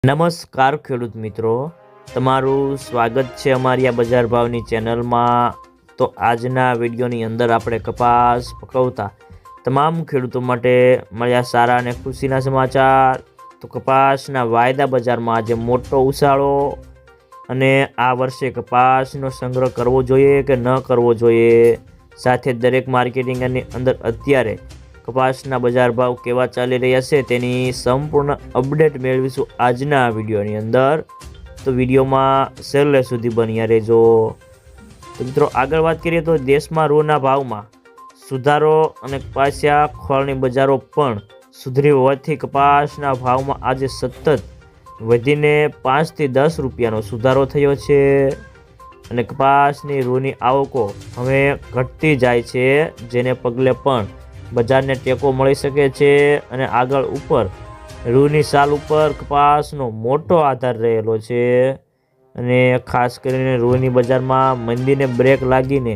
નમસ્કાર ખેડૂત મિત્રો, તમારું સ્વાગત છે અમારી આ બજાર ભાવની ચેનલમાં। તો આજના વિડીયોની અંદર આપણે કપાસ પકવતા તમામ ખેડૂતો માટે મળ્યા સારા અને ખુશીના સમાચાર। તો કપાસના વાયદા બજારમાં આજે મોટો ઉછાળો અને આ વર્ષે કપાસનો સંગ્રહ કરવો જોઈએ કે ન કરવો જોઈએ, સાથે દરેક માર્કેટિંગની અંદર અત્યારે કપાસના બજાર ભાવ કેવા ચાલી રહ્યા છે તેની સંપૂર્ણ અપડેટ મેળવીશું આજના વિડીયોની અંદર। તો વિડીયોમાં છેલ્લે સુધી બન્યા રહેજો। તો મિત્રો આગળ વાત કરીએ તો દેશમાં રૂના ભાવમાં સુધારો અને કપાસિયા ખોળની બજારો પણ સુધરી હોવાથી કપાસના ભાવમાં આજે સતત વધીને 5 થી 10 રૂપિયાનો સુધારો થયો છે અને કપાસની રૂની આવકો હવે ઘટતી જાય છે, જેને પગલે પણ બજારને ટેકો મળી શકે છે અને આગળ ઉપર રૂની સાલ ઉપર કપાસનો મોટો આધાર રહેલો છે અને ખાસ કરીને રૂની બજારમાં મંદીને બ્રેક લાગીને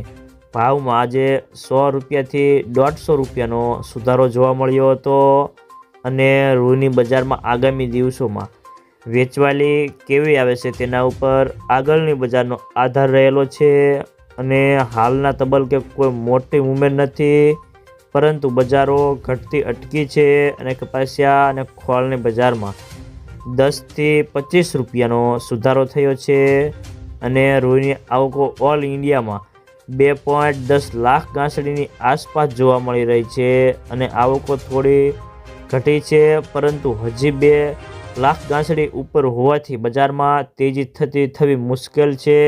ભાવમાં આજે 100 રૂપિયાથી 150 રૂપિયાનો સુધારો જોવા મળ્યો હતો અને રૂની બજારમાં આગામી દિવસોમાં વેચવાલી કેવી આવે છે તેના ઉપર આગળની બજારનો આધાર રહેલો છે અને હાલના તબક્કે કોઈ મોટી મૂવમેન્ટ નથી, પરંતુ બજારો ઘટતી અટકી છે અને કપાસિયા અને ખોળની બજારમાં 10 થી 25 રૂપિયાનો સુધારો થયો છે અને રૂની આવકો ઓલ ઇન્ડિયામાં 2.10 લાખ ગાંસડીની આસપાસ જોવા મળી રહી છે અને આવકો થોડી ઘટી છે, પરંતુ હજી 2 લાખ ગાંસડી ઉપર હોવાથી બજારમાં તેજી થવી મુશ્કેલ છે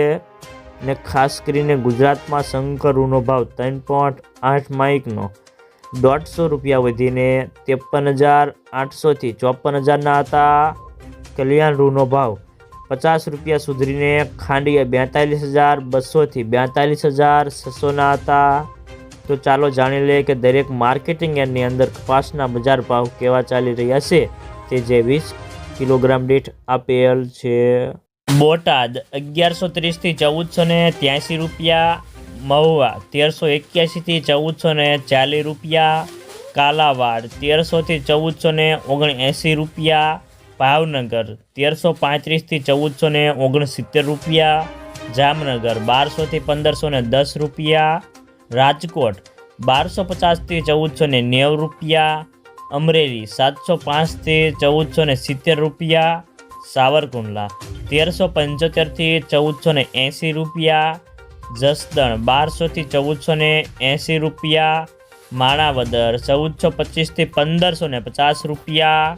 અને ખાસ કરીને ગુજરાતમાં શંકર રૂનો ભાવ 3.8 માઇકનો 150 રૂપિયા વધીને 53,800 થી 54,000ના હતા। કલ્યાણ રૂનો ભાવ 50 રૂપિયા સુધરીને ખાંડિયા 42,200 થી 42,600ના હતા। તો ચાલો જાણી લઈએ કે દરેક માર્કેટિંગ યાર્ડની અંદર કપાસના બજાર ભાવ કેવા ચાલી રહ્યા છે તે જે 20 કિલોગ્રામ દીઠ આપેલ છે। બોટાદ 1130 થી 1483 રૂપિયા, મહુવા 1381 થી 1440 રૂપિયા, કાલાવાડ 1300 થી 1479 રૂપિયા, ભાવનગર 1335 થી 1469 રૂપિયા, જામનગર 1200 થી 1510 રૂપિયા, રાજકોટ 1250 થી 1490 રૂપિયા, અમરેલી 705 થી 1470 રૂપિયા, સાવરકુંડલા 1375 થી 1480 રૂપિયા, જસદણ 1200 થી 1480 રૂપિયા, માણાવદર 1425 થી 1550 રૂપિયા,